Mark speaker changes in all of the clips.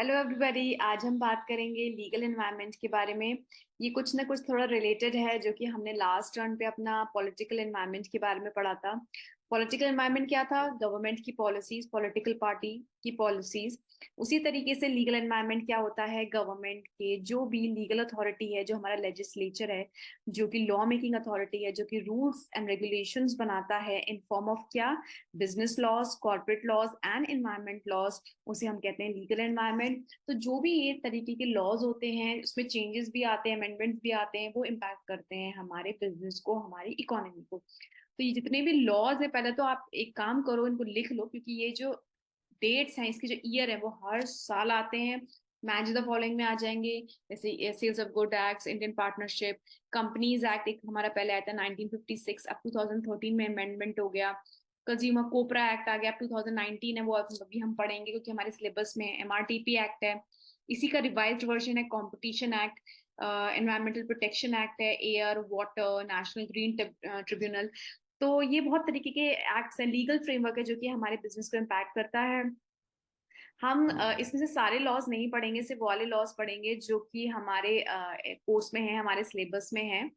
Speaker 1: Hello everybody. आज हम बात करेंगे लीगल एनवायरनमेंट के बारे में। ये कुछ ना कुछ थोड़ा रिलेटेड है जो कि हमने लास्ट टर्न पे अपना पॉलिटिकल एनवायरनमेंट के बारे में पढ़ा था। पॉलिटिकल एनवायरनमेंट क्या था? गवर्नमेंट की पॉलिसीज, पॉलिटिकल पार्टी की पॉलिसीज। उसी तरीके से लीगल एनवायरनमेंट क्या होता है? गवर्नमेंट के जो भी लीगल अथॉरिटी है, जो हमारा लेजिस्लेचर है, जो कि लॉ मेकिंग अथॉरिटी है, जो कि रूल्स एंड रेगुलेशंस बनाता है इन फॉर्म ऑफ क्या? Business laws, corporate laws and environment laws. उसे हम कहते हैं लीगल एनवायरनमेंट। तो जो भी ये तरीके के लॉज होते हैं, उसमें चेंजेस भी आते हैं, अमेंडमेंट्स भी आते हैं, वो इम्पैक्ट करते हैं हमारे बिजनेस को, हमारी इकोनॉमी को। तो ये जितने भी लॉज है, पहले तो आप एक काम करो, इनको लिख लो, क्योंकि ये जो डेट्स हैं, इसके जो ईयर है, वो हर साल आते हैं। मैच द फॉलोइंग में आ जाएंगे, जैसे sales of good act, Indian partnership, companies act एक हमारा पहले आया था 1956, अब 2013 में अमेंडमेंट हो गया। कंज्यूमर कोपरा एक्ट आ गया, अब 2019 है, वो अभी हम पढ़ेंगे क्योंकि हमारे सिलेबस में एमआरटीपी एक्ट है। इसी का रिवाइज्ड वर्जन है competition act, environmental protection act है, air water national green tribunal. तो ये बहुत तरीके के एक्ट्स हैं, लीगल फ्रेमवर्क है जो कि हमारे बिजनेस को इम्पैक्ट करता है। हम इसमें से सारे लॉज नहीं पढ़ेंगे, सिर्फ वाले लॉज पढ़ेंगे जो कि हमारे कोर्स में है, हमारे सिलेबस में है।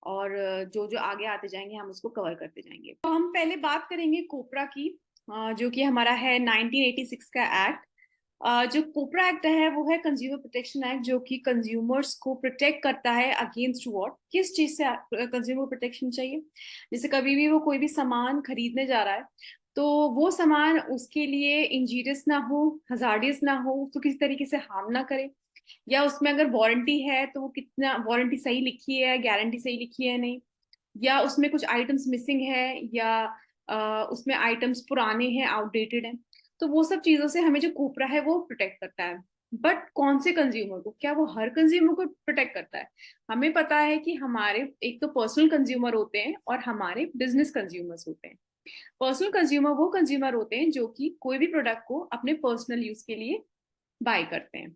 Speaker 1: और जो जो आगे आते जाएंगे हम उसको कवर करते जाएंगे। तो हम पहले बात करेंगे कोपरा की, जो कि हमारा है 1986 का एक्ट। जो कोपरा एक्ट है वो है कंज्यूमर प्रोटेक्शन एक्ट, जो कि कंज्यूमर्स को प्रोटेक्ट करता है अगेंस्ट व्हाट? किस चीज से कंज्यूमर प्रोटेक्शन चाहिए? जैसे कभी भी वो कोई भी सामान खरीदने जा रहा है, तो वो सामान उसके लिए इंजीरियस ना हो, हजार्डियस ना हो, उसको किसी तरीके से हार्म ना करे। या उसमें अगर वारंटी है तो वो कितना वारंटी सही लिखी है, गारंटी सही लिखी है नहीं, या उसमें कुछ आइटम्स मिसिंग है, या उसमें आइटम्स पुराने हैं, आउटडेटेड हैं। तो वो सब चीजों से हमें जो कोपरा है वो प्रोटेक्ट करता है। बट कौन से कंज्यूमर को? क्या वो हर कंज्यूमर को प्रोटेक्ट करता है? हमें पता है कि हमारे एक तो पर्सनल कंज्यूमर होते हैं और हमारे बिजनेस कंज्यूमर्स होते हैं। पर्सनल कंज्यूमर वो कंज्यूमर होते हैं जो कि कोई भी प्रोडक्ट को अपने पर्सनल यूज के लिए बाय करते हैं।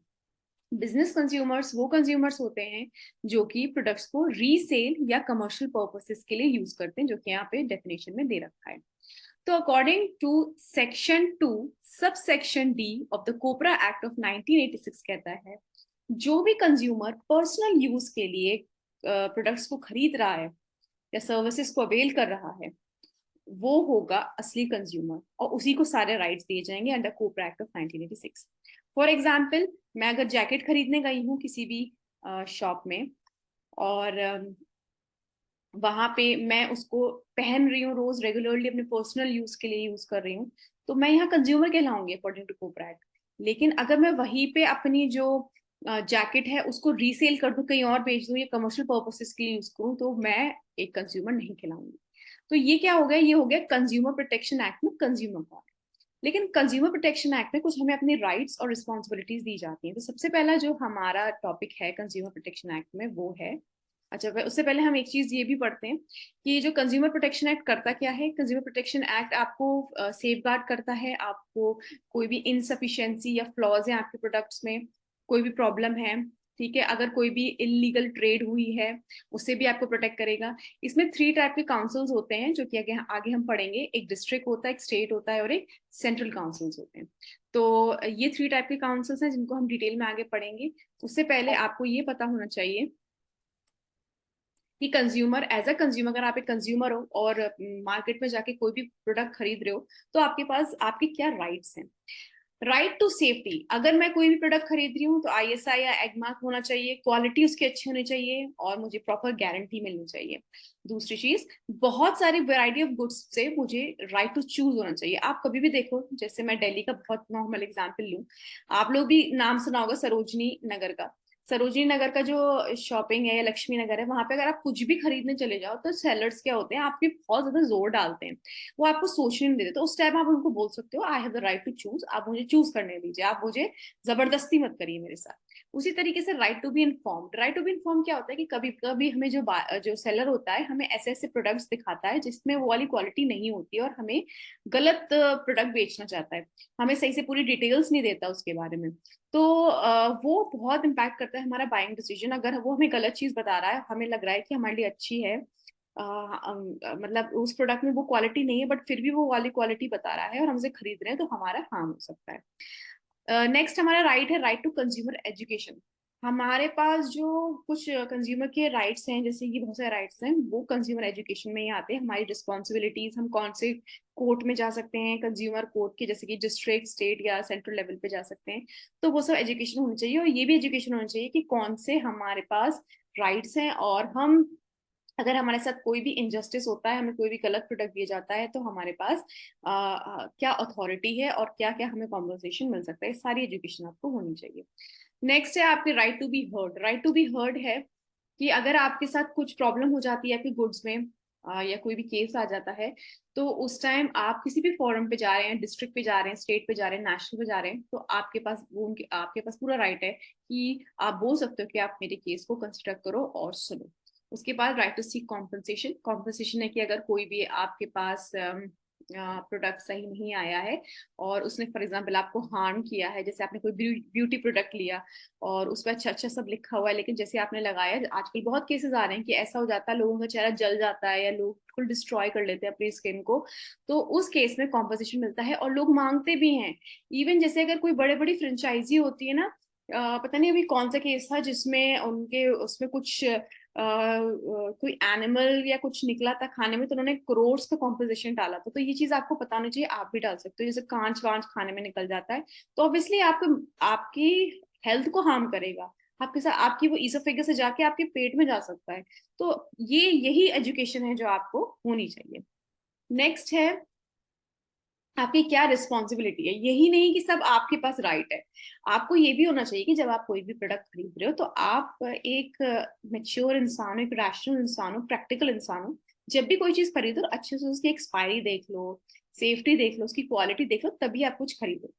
Speaker 1: बिजनेस कंज्यूमर्स वो कंज्यूमर्स होते हैं जो कि प्रोडक्ट्स को रीसेल या कमर्शियल पर्पसेस के लिए यूज करते हैं, जो कि यहाँ पे डेफिनेशन में दे रखा है। तो according to section 2 sub section D of the COPRA act of 1986 कहता है, जो भी कंज्यूमर पर्सनल यूज के लिए प्रोडक्ट्स को खरीद रहा है या सर्विसेज को अवेल कर रहा है, वो होगा असली कंज्यूमर, और उसी को सारे राइट्स दिए जाएंगे under COPRA act of 1986। For example, मैं अगर जैकेट खरीदने गई हूँ किसी भी शॉप में, और वहां पे मैं उसको पहन रही हूँ रोज रेगुलरली, अपने पर्सनल यूज के लिए यूज कर रही हूँ, तो मैं यहाँ कंज्यूमर कहलाऊंगी अकॉर्डिंग टू कोपरा एक्ट। लेकिन अगर मैं वहीं पे अपनी जो जैकेट है उसको रीसेल कर दूं, कहीं और बेच दूं, या कमर्शियल पर्पसेस के लिए यूज करूं, तो मैं एक कंज्यूमर नहीं कहलाऊंगी। तो ये क्या हो गया? ये हो गया कंज्यूमर प्रोटेक्शन एक्ट में कंज्यूमर कौन है। लेकिन कंज्यूमर प्रोटेक्शन एक्ट में कुछ हमें अपनी राइट्स और रिस्पॉन्सिबिलिटीज दी जाती हैं। तो सबसे पहला जो हमारा टॉपिक है कंज्यूमर प्रोटेक्शन एक्ट में वो है, अच्छा उससे पहले हम एक चीज ये भी पढ़ते हैं कि जो कंज्यूमर प्रोटेक्शन एक्ट करता क्या है। कंज्यूमर प्रोटेक्शन एक्ट आपको सेफ गार्ड करता है, आपको कोई भी इनसफिशियंसी या फ्लॉज है आपके प्रोडक्ट्स में, कोई भी प्रॉब्लम है, ठीक है, अगर कोई भी इलीगल ट्रेड हुई है, उससे भी आपको प्रोटेक्ट करेगा। इसमें 3 टाइप के काउंसिल्स होते हैं जो कि आगे आगे हम पढ़ेंगे। एक डिस्ट्रिक्ट होता है, एक स्टेट होता है, और एक सेंट्रल काउंसिल्स होते हैं। तो ये 3 टाइप के काउंसिल्स हैं जिनको हम डिटेल में आगे पढ़ेंगे। उससे पहले आपको ये पता होना चाहिए कि कंज्यूमर, एज अ कंज्यूमर, अगर आप एक कंज्यूमर हो और मार्केट में जाके कोई भी प्रोडक्ट खरीद रहे हो, तो आपके पास आपके क्या राइट्स हैं। राइट टू सेफ्टी, अगर मैं कोई भी प्रोडक्ट खरीद रही हूँ तो आईएसआई या एगमार्क होना चाहिए, क्वालिटी उसकी अच्छी होनी चाहिए, और मुझे प्रॉपर गारंटी मिलनी चाहिए। दूसरी चीज, बहुत सारी वैरायटी ऑफ गुड्स से मुझे राइट टू चूज होना चाहिए। आप कभी भी देखो, जैसे मैं दिल्ली का बहुत नॉर्मल एग्जांपल लूं, आप लोग भी नाम सुना होगा सरोजनी नगर का। सरोजनी नगर का जो शॉपिंग है या लक्ष्मी नगर है, वहां पे अगर आप कुछ भी खरीदने चले जाओ तो सेलर्स क्या होते हैं, आपके बहुत ज्यादा जोर डालते हैं, वो आपको सोचने नहीं देते। तो उस टाइम आप उनको बोल सकते हो, I have the right to choose, आप मुझे चूज करने दीजिए, आप मुझे जबरदस्ती मत करिए मेरे साथ। उसी तरीके से right to be informed, right to be inform क्या होता है कि कभी कभी हमें जो सेलर होता है हमें ऐसे ऐसे प्रोडक्ट्स दिखाता है जिसमें वो वाली क्वालिटी नहीं होती है, और हमें गलत प्रोडक्ट बेचना चाहता है, हमें सही से पूरी डिटेल्स नहीं देता उसके बारे में। तो वो बहुत इम्पैक्ट करता है हमारा बाइंग डिसीजन। अगर वो हमें गलत चीज बता रहा है, हमें लग रहा है कि हमारे लिए अच्छी है, मतलब उस प्रोडक्ट में वो क्वालिटी नहीं है, बट फिर भी वो वाली क्वालिटी बता रहा है और हमसे खरीद रहे हैं, तो हमारा हार्म हो सकता है। नेक्स्ट हमारा राइट है राइट टू कंज्यूमर एजुकेशन। हमारे पास जो कुछ कंज्यूमर के राइट्स हैं, जैसे कि बहुत सारे राइट्स हैं, वो कंज्यूमर एजुकेशन में ही आते हैं। हमारी रिस्पॉन्सिबिलिटीज, हम कौन से कोर्ट में जा सकते हैं, कंज्यूमर कोर्ट के, जैसे कि डिस्ट्रिक्ट, स्टेट या सेंट्रल लेवल पे जा सकते हैं। तो वो सब एजुकेशन होनी चाहिए, और ये भी एजुकेशन होनी चाहिए कि कौन से हमारे पास राइट्स हैं, और हम अगर हमारे साथ कोई भी इनजस्टिस होता है, हमें कोई भी गलत प्रोडक्ट दिया जाता है, तो हमारे पास क्या अथॉरिटी है और क्या क्या हमें कॉम्पनसेशन मिल सकता है, सारी एजुकेशन आपको होनी चाहिए। नेक्स्ट है आपके right to be heard. Right to be heard है कि अगर आपके साथ कुछ प्रॉब्लम हो जाती है आपके गुड्स में, या कोई भी केस आ जाता है, तो उस टाइम आप किसी भी फोरम पे जा रहे हैं, डिस्ट्रिक्ट पे जा रहे हैं, स्टेट पे जा रहे हैं, नेशनल पे जा रहे हैं, तो आपके पास आपके पास पूरा राइट है कि आप बोल सकते हो कि आप मेरे केस को कंसिडर करो और सुनो। उसके बाद right to seek compensation. Compensation है कि अगर कोई भी आपके पास प्रोडक्ट सही नहीं आया है, और उसने फॉर एग्जाम्पल आपको हार्म किया है, जैसे आपने कोई ब्यूटी प्रोडक्ट लिया और उस पर अच्छा अच्छा सब लिखा हुआ है, लेकिन जैसे आपने लगाया, आजकल बहुत केसेस आ रहे हैं कि ऐसा हो जाता है, लोगों का चेहरा जल जाता है या लोग बिल्कुल डिस्ट्रॉय कर लेते हैं अपनी स्किन को, तो उस केस में कॉम्पनसेशन मिलता है और लोग मांगते भी हैं। इवन जैसे अगर कोई बड़े बड़ी फ्रेंचाइजी होती है ना, पता नहीं अभी कौन सा केस था जिसमें उनके उसमें कुछ कोई एनिमल या कुछ निकला था खाने में, तो उन्होंने करोड़ का कॉम्पोजिशन डाला था। तो ये चीज आपको पता होनी चाहिए, आप भी डाल सकते हो। जैसे कांच वांच खाने में निकल जाता है, तो ऑब्वियसली आपको आपकी हेल्थ को हार्म करेगा, आपके साथ आपकी वो ईसोफेगस से जाके आपके पेट में जा सकता है। तो ये यही एजुकेशन है जो आपको होनी चाहिए। नेक्स्ट है आपकी क्या रिस्पॉन्सिबिलिटी है। यही नहीं कि सब आपके पास राइट है, आपको ये भी होना चाहिए कि जब आप कोई भी प्रोडक्ट खरीद रहे हो, तो आप एक मेच्योर इंसान हो, एक रैशनल इंसान हो, प्रैक्टिकल इंसान हो। जब भी कोई चीज खरीदो, अच्छे से उसकी एक्सपायरी देख लो, सेफ्टी देख लो, उसकी क्वालिटी देख लो, तभी आप कुछ खरीदो।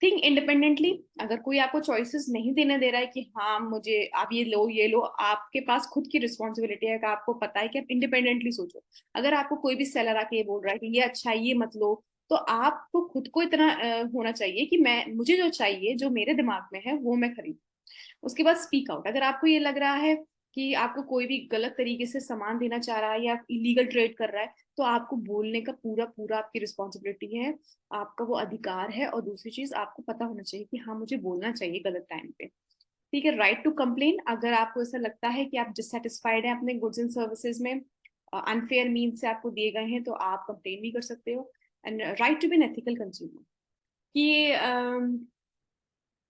Speaker 1: Think independently. अगर कोई आपको चॉइसेस नहीं देने दे रहा है कि हाँ मुझे आप ये लो, आपके पास खुद की रिस्पॉन्सिबिलिटी है कि आपको पता है कि आप इंडिपेंडेंटली सोचो। अगर आपको कोई भी सेलर आके ये बोल रहा है कि ये अच्छा है, ये मत लो, तो आपको खुद को इतना होना चाहिए कि मैं मुझे जो चाहिए, जो मेरे दिमाग में है, वो मैं खरीदूं। उसके बाद स्पीक आउट। अगर आपको ये लग रहा है कि आपको कोई भी गलत तरीके से सामान देना चाह रहा है या इलीगल ट्रेड कर रहा है, तो आपको बोलने का पूरा पूरा आपकी रिस्पॉन्सिबिलिटी है, आपका वो अधिकार है। और दूसरी चीज, आपको पता होना चाहिए कि हाँ मुझे बोलना चाहिए गलत टाइम पे। ठीक है। Right to complain. अगर आपको ऐसा लगता है कि आप डिससेटिस्फाइड हैं अपने गुड्स एंड सर्विसेज में, अनफेयर मीन से आपको दिए गए हैं, तो आप कंप्लेन भी कर सकते हो। And right to be an ethical consumer, कि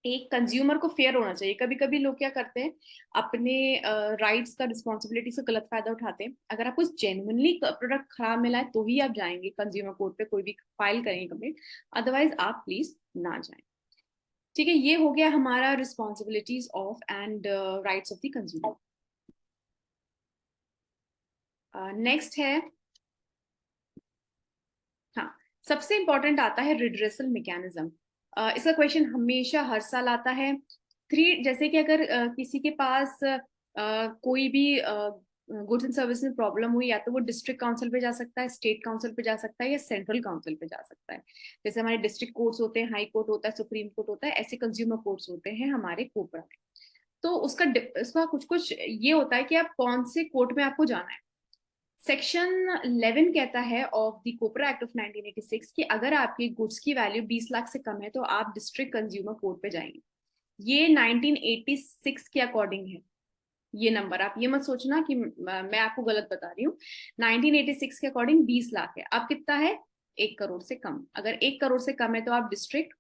Speaker 1: एक कंज्यूमर को फेयर होना चाहिए। कभी कभी लोग क्या करते हैं, अपने राइट्स का, रिस्पॉन्सिबिलिटी से गलत फायदा उठाते हैं। अगर आपको जेन्युइनली प्रोडक्ट खराब मिला है, तो ही आप जाएंगे कंज्यूमर कोर्ट पे, कोई भी फाइल करेंगे कंप्लेंट, अदरवाइज आप प्लीज ना जाएं। ठीक है, ये हो गया हमारा responsibilities of and rights of the consumer. Next है, हाँ, सबसे इंपॉर्टेंट आता है रिड्रेसल मैकेनिज्म। इसका क्वेश्चन हमेशा हर साल आता है। थ्री, जैसे कि अगर किसी के पास कोई भी गुड्स एंड सर्विस में प्रॉब्लम हुई, या तो वो डिस्ट्रिक्ट काउंसिल पे जा सकता है, स्टेट काउंसिल पे जा सकता है, या सेंट्रल काउंसिल पे जा सकता है। जैसे हमारे डिस्ट्रिक्ट कोर्ट्स होते हैं, हाई कोर्ट होता है, सुप्रीम कोर्ट होता है, ऐसे कंज्यूमर कोर्ट्स होते हैं हमारे कोपरा में। तो उसका कुछ कुछ ये होता है कि आप कौन से कोर्ट में आपको जाना है। सेक्शन 11 कहता है of the COPRA act of 1986 कि अगर आपकी गुड्स की वैल्यू 20 लाख से कम है, तो आप डिस्ट्रिक्ट कंज्यूमर कोर्ट पे जाएंगे। ये 1986 के अकॉर्डिंग है। ये नंबर आप ये मत सोचना कि मैं आपको गलत बता रही हूँ। 1986 के अकॉर्डिंग 20 लाख है। अब कितना है? 1 करोड़ से कम। अगर 1 करोड़ से कम है, तो आप डिस्ट्रिक्ट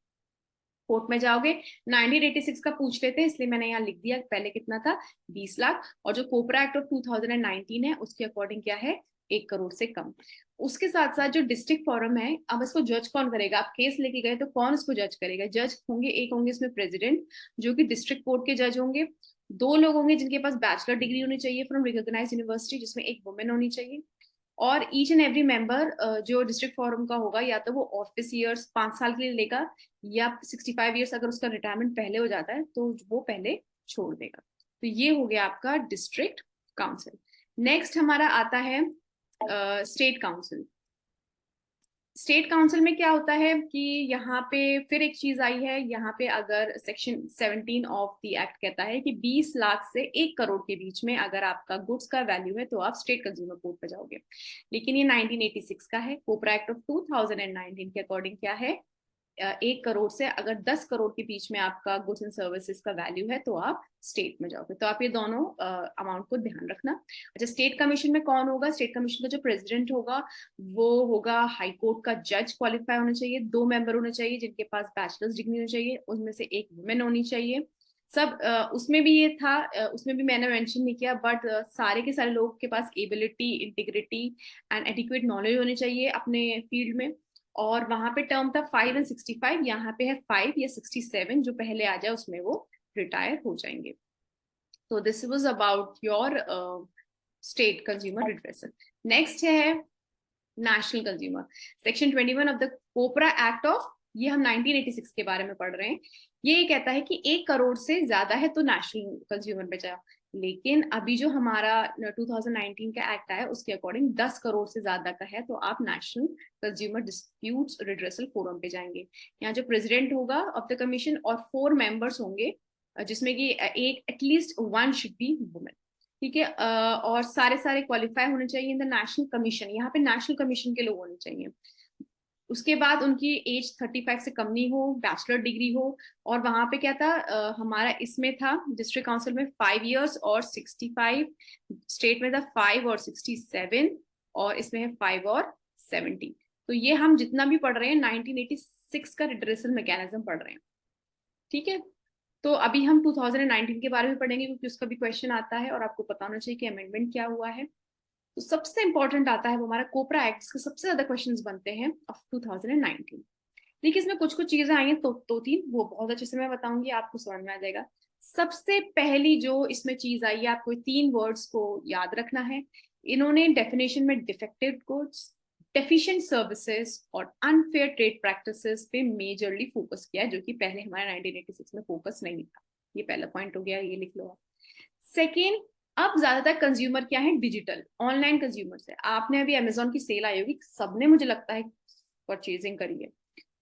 Speaker 1: कोर्ट में जाओगे। 1986 का पूछ लेते हैं, इसलिए मैंने यहाँ लिख दिया, पहले कितना था? 20 लाख। और जो कोपरा एक्ट ऑफ 2019 है, उसके अकॉर्डिंग क्या है? 1 करोड़ से कम। उसके साथ साथ जो डिस्ट्रिक्ट फोरम है, अब इसको जज कौन करेगा? आप केस लेके गए तो कौन इसको जज करेगा? जज होंगे, एक होंगे इसमें प्रेसिडेंट, जो कि डिस्ट्रिक्ट कोर्ट के जज होंगे। दो लोग होंगे जिनके पास बैचलर डिग्री होनी चाहिए फ्रॉम रिकॉग्नाइज्ड यूनिवर्सिटी, जिसमें एक वुमेन होनी चाहिए। और ईच एंड एवरी मेंबर जो डिस्ट्रिक्ट फोरम का होगा, या तो वो ऑफिस ईयर्स 5 साल के लिए लेगा, या 65 ईयर्स अगर उसका रिटायरमेंट पहले हो जाता है, तो वो पहले छोड़ देगा। तो ये हो गया आपका डिस्ट्रिक्ट काउंसिल। नेक्स्ट हमारा आता है स्टेट काउंसिल। स्टेट काउंसिल में क्या होता है कि यहाँ पे फिर एक चीज आई है। यहाँ पे अगर सेक्शन 17 ऑफ द एक्ट कहता है कि 20 लाख से 1 करोड़ के बीच में अगर आपका गुड्स का वैल्यू है, तो आप स्टेट कंज्यूमर कोर्ट पे जाओगे। लेकिन ये 1986 का है। कोपरा एक्ट ऑफ 2019 के अकॉर्डिंग क्या है? 1 करोड़ से अगर 10 करोड़ के बीच में आपका गुड्स एंड सर्विसेज का वैल्यू है तो आप स्टेट में जाओगे। तो आप ये दोनों अमाउंट को ध्यान रखना। अच्छा, स्टेट कमीशन में कौन होगा? स्टेट कमीशन का जो प्रेसिडेंट होगा वो होगा हाई कोर्ट का जज क्वालिफाई होना चाहिए, 2 मेंबर होने चाहिए जिनके पास बैचलर्स डिग्री होनी चाहिए, उनमें से 1 वुमेन होनी चाहिए। सब उसमें भी ये था, उसमें भी मैंने मेंशन नहीं किया, बट सारे के सारे लोगों के पास ability, integrity and adequate knowledge होनी चाहिए अपने फील्ड में। और वहां पे टर्म था 5 and 65, यहाँ पे है 5 या 67, जो पहले आ जाए उसमें वो रिटायर हो जाएंगे। तो this was about your state consumer redressal. Next है national consumer. Section 21 of the COPRA act of, ये हम 1986 के बारे में पढ़ रहे हैं। ये कहता है कि 1 करोड़ से ज्यादा है तो नेशनल कंज्यूमर में जाओ। लेकिन अभी जो हमारा 2019 का एक्ट आया उसके अकॉर्डिंग 10 करोड़ से ज्यादा का है तो आप national consumer disputes redressal forum पे जाएंगे। यहाँ जो प्रेसिडेंट होगा ऑफ द कमीशन और 4 मेंबर्स होंगे, जिसमें कि एक एटलीस्ट 1 शुड बी वुमेन। ठीक है, और सारे सारे क्वालिफाई होने चाहिए इन द नेशनल कमीशन, यहाँ पे नेशनल कमीशन के लोग होने चाहिए। उसके बाद उनकी एज 35 से कम नहीं हो, बैचलर डिग्री हो। और वहां पे क्या था, हमारा इसमें था डिस्ट्रिक्ट काउंसिल में 5 इयर्स और 65, स्टेट में था 5 और 67, और इसमें है 5 और 70। तो ये हम जितना भी पढ़ रहे हैं 1986 का रिड्रेसल मैकेनिज्म पढ़ रहे हैं। ठीक है, तो अभी हम 2019 के बारे में पढ़ेंगे क्योंकि उसका भी क्वेश्चन आता है और आपको पता होना चाहिए कि अमेंडमेंट क्या हुआ है। तो सबसे इंपॉर्टेंट आता है वो हमारा कोपरा एक्ट, के सबसे ज्यादा क्वेश्चंस बनते हैं ऑफ 2019। देखिए इसमें कुछ कुछ चीजें आई हैं, तो तीन वो बहुत अच्छे से मैं बताऊंगी, आपको समझ में आ जाएगा। सबसे पहली जो इसमें चीज आई है, आपको 3 वर्ड्स को याद रखना है। इन्होंने डेफिनेशन में डिफेक्टिव गुड्स, डेफिशिएंट सर्विसेज और अनफेयर ट्रेड प्रैक्टिसेस पे मेजरली फोकस किया है, जो कि पहले हमारे 1986 में फोकस नहीं था। ये पहला पॉइंट हो गया, ये लिख लो आप। सेकेंड, अब ज्यादातर कंज्यूमर क्या है, डिजिटल ऑनलाइन कंज्यूमर्स है। आपने अभी अमेजोन की सेल आई होगी, सबने मुझे लगता है परचेजिंग करी है,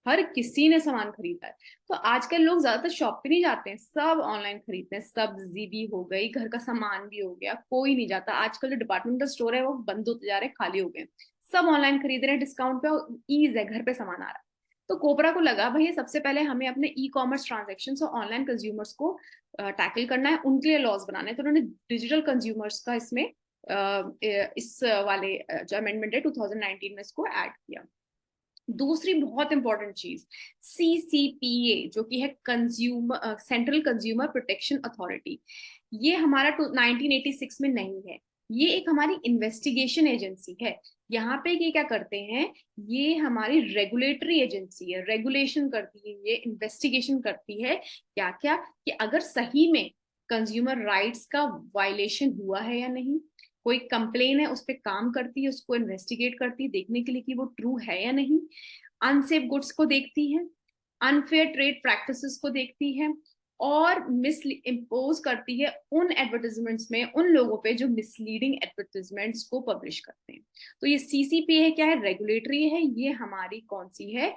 Speaker 1: हर किसी ने सामान खरीदा है। तो आजकल लोग ज्यादातर शॉप पे नहीं जाते हैं, सब ऑनलाइन खरीदते हैं। सब्जी भी हो गई, घर का सामान भी हो गया, कोई नहीं जाता। आजकल जो डिपार्टमेंटल स्टोर है वो बंद होते जा रहे हैं, खाली हो गए, सब ऑनलाइन खरीद रहे हैं डिस्काउंट पे, और ईज है, घर पे सामान आ रहा है। तो कोबरा को लगा भाई सबसे पहले हमें अपने ई कॉमर्स ट्रांजेक्शन और ऑनलाइन कंज्यूमर्स को टैकल करना है, उनके लिए लॉस बनाने हैं। तो उन्होंने डिजिटल कंज्यूमर्स का इसमें इस वाले जो अमेंडमेंट है 2019 में इसको ऐड किया। दूसरी बहुत इंपॉर्टेंट चीज CCPA, जो कि है consumer central consumer protection authority. ये हमारा 1986 में नहीं है, ये एक हमारी इन्वेस्टिगेशन एजेंसी है। यहाँ पे ये क्या करते हैं, ये हमारी रेगुलेटरी एजेंसी है, रेगुलेशन करती है, ये इन्वेस्टिगेशन करती है क्या क्या, कि अगर सही में कंज्यूमर राइट्स का वायलेशन हुआ है या नहीं। कोई कंप्लेन है उस पर काम करती है, उसको इन्वेस्टिगेट करती है देखने के लिए कि वो ट्रू है या नहीं। अनसेफ गुड्स को देखती है, अनफेयर ट्रेड प्रैक्टिसेस को देखती है, और मिस इम्पोज करती है उन एडवर्टाइजमेंट्स में उन लोगों पे जो मिसलीडिंग एडवर्टाइजमेंट्स को पब्लिश करते हैं। तो ये CCPA क्या है, रेगुलेटरी है। ये हमारी कौन सी है,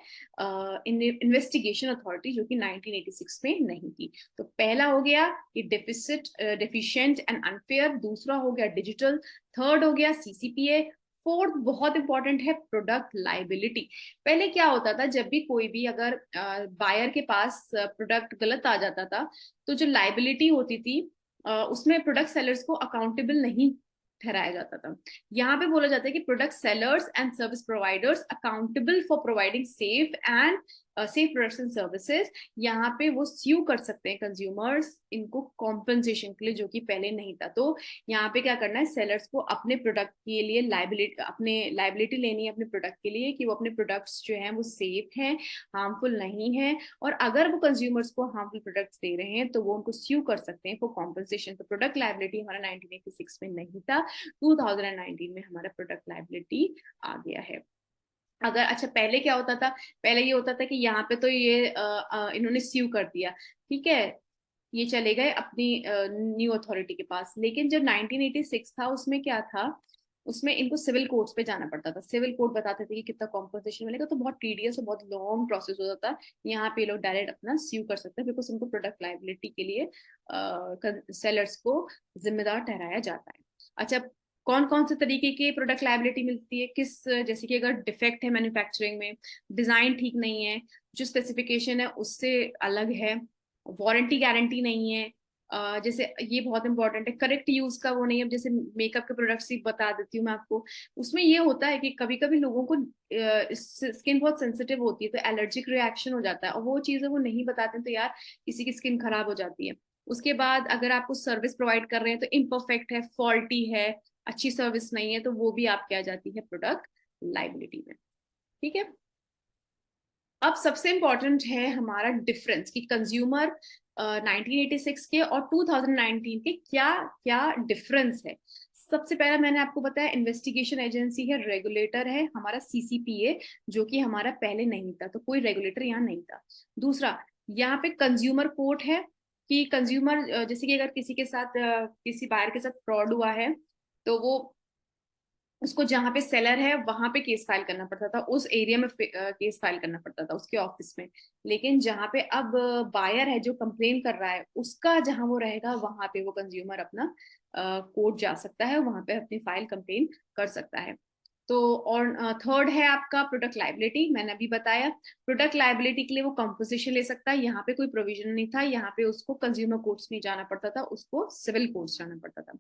Speaker 1: इन्वेस्टिगेशन अथॉरिटी, जो कि 1986 में नहीं थी। तो पहला हो गया कि डेफिशिएंट एंड अनफेयर, दूसरा हो गया डिजिटल, थर्ड हो गया CCPA, फोर्थ बहुत इंपॉर्टेंट है प्रोडक्ट लाइबिलिटी। पहले क्या होता था, जब भी कोई भी अगर बायर के पास प्रोडक्ट गलत आ जाता था तो जो लाइबिलिटी होती थी उसमें प्रोडक्ट सेलर्स को अकाउंटेबल नहीं ठहराया जाता था। यहाँ पे बोला जाता है कि product sellers and service providers accountable for providing safe products and services. यहाँ पे वो स्यू कर सकते हैं कंज्यूमर्स इनको कॉम्पनसेशन के लिए, जो कि पहले नहीं था। तो यहाँ पे क्या करना है, सेलर्स को अपने प्रोडक्ट के लिए लाइबिलिटी लेनी है अपने प्रोडक्ट के लिए, कि वो अपने प्रोडक्ट्स जो हैं वो सेफ हैं, हार्मफुल नहीं है। और अगर वो कंज्यूमर्स को हार्मफुल प्रोडक्ट्स दे रहे हैं तो वो उनको स्यू कर सकते हैं फॉर कॉम्पनसेशन। तो प्रोडक्ट लाइबिलिटी हमारा 1986 में नहीं था, 2019 में हमारा प्रोडक्ट लाइबिलिटी आ गया है। अगर अच्छा पहले क्या होता था, पहले ये होता था कि यहाँ पे तो ये इन्होंने स्यू कर दिया, ठीक है, ये चले गए अपनी न्यू अथॉरिटी के पास। लेकिन जब 1986 था उसमें क्या था, उसमें इनको सिविल कोर्ट्स पे जाना पड़ता था। सिविल कोर्ट बताते थे कि कितना कॉम्पोजिशन मिलेगा, तो बहुत टीडियस और बहुत लॉन्ग प्रोसेस होता था। यहाँ पे लोग डायरेक्ट अपना स्यू कर सकते हैं बिकॉज उनको प्रोडक्ट लाइबिलिटी के लिए सेलर्स को जिम्मेदार ठहराया जाता है। अच्छा, कौन कौन से तरीके की प्रोडक्ट लायबिलिटी मिलती है, किस, जैसे कि अगर डिफेक्ट है मैन्युफैक्चरिंग में, डिजाइन ठीक नहीं है, जो स्पेसिफिकेशन है उससे अलग है, वारंटी गारंटी नहीं है, जैसे ये बहुत इंपॉर्टेंट है, करेक्ट यूज का वो नहीं है। जैसे मेकअप के प्रोडक्ट्स ही बता देती हूँ मैं आपको, उसमें ये होता है कि कभी कभी लोगों को स्किन बहुत सेंसिटिव होती है, तो एलर्जिक रिएक्शन हो जाता है, और वो चीजें वो नहीं बताते हैं, तो यार किसी की स्किन खराब हो जाती है। उसके बाद अगर आप कुछ सर्विस प्रोवाइड कर रहे हैं तो इम्परफेक्ट है, फॉल्टी है, अच्छी सर्विस नहीं है, तो वो भी आपके आ जाती है प्रोडक्ट लाइबिलिटी में। ठीक है। अब सबसे इंपॉर्टेंट है हमारा डिफरेंस कि कंज्यूमर 1986 के और 2019 के क्या क्या डिफरेंस है। सबसे पहला मैंने आपको बताया, इन्वेस्टिगेशन एजेंसी है, रेगुलेटर है हमारा सीसीपीए, जो कि हमारा पहले नहीं था, तो कोई रेगुलेटर यहाँ नहीं था। दूसरा, यहाँ पे कंज्यूमर कोर्ट है कि कंज्यूमर, जैसे कि अगर किसी के साथ किसी बायर के साथ फ्रॉड हुआ है, तो वो उसको जहाँ पे सेलर है वहां पे केस फाइल करना पड़ता था, उस एरिया में केस फाइल करना पड़ता था उसके ऑफिस में। लेकिन जहाँ पे अब बायर है जो कंप्लेन कर रहा है, उसका जहाँ वो रहेगा वहां पे वो कंज्यूमर अपना कोर्ट जा सकता है, वहां पे अपनी फाइल कंप्लेन कर सकता है। तो और थर्ड है आपका प्रोडक्ट लाइबिलिटी, मैंने अभी बताया। प्रोडक्ट लाइबिलिटी के लिए वो कंपोजिशन ले सकता है, यहाँ पे कोई प्रोविजन नहीं था, यहाँ पे उसको कंज्यूमर कोर्ट्स नहीं जाना पड़ता था, उसको सिविल कोर्ट्स जाना पड़ता था।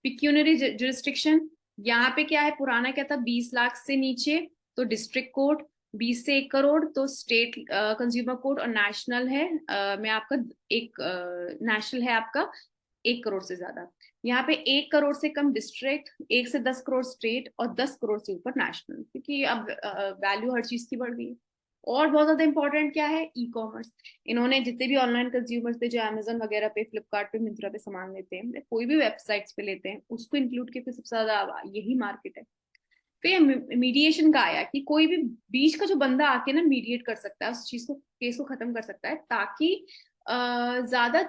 Speaker 1: पिक्यूनरी जुरिस्डिक्शन, यहाँ पे क्या है, पुराना क्या था, 20 लाख से नीचे तो डिस्ट्रिक्ट कोर्ट, 20 से 1 करोड़ तो स्टेट कंज्यूमर कोर्ट, और नेशनल है में आपका एक नेशनल है आपका 1 करोड़ से ज्यादा। यहाँ पे 1 करोड़ से कम डिस्ट्रिक्ट, 1 से 10 करोड़ स्टेट, और 10 करोड़ से ऊपर नेशनल, क्योंकि अब वैल्यू हर चीज की बढ़ गई है। और बहुत ज्यादा इंपॉर्टेंट क्या है, ई कॉमर्स। इन्होंने जितने भी ऑनलाइन कंज्यूमर्स थे जो अमेजन वगैरह पे, फ्लिपकार्ट पे, मिंत्रा पे सामान लेते हैं, कोई भी वेबसाइट्स पे लेते हैं, उसको इंक्लूड करके सबसे ज्यादा यही मार्केट है। फिर मीडिएशन का आया कि कोई भी बीच का जो बंदा आके ना मीडिएट कर सकता है, उस चीज को, केस को खत्म कर सकता है, ताकि ज्यादा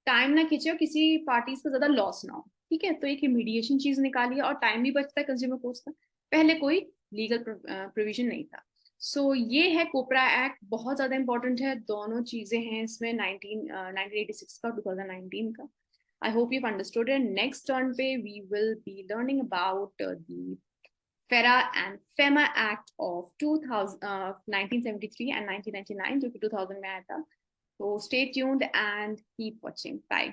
Speaker 1: टाइम ना खींचे और किसी पार्टीज को ज्यादा लॉस ना हो। ठीक है, तो एक मीडिएशन चीज निकाली है और टाइम भी बचता है कंज्यूमर कोर्ट्स का। पहले कोई लीगल प्रोविजन नहीं था। सो ये है कोपरा एक्ट, बहुत ज्यादा इंपॉर्टेंट है, दोनों चीजें हैं इसमें, 1986 का, 2019 का। I hope you understood it. Next turn पे we will be learning about the FERA and FEMA Act of 1973 and 1999, जो कि 2000 में आया था। So stay tuned and keep watching. Bye.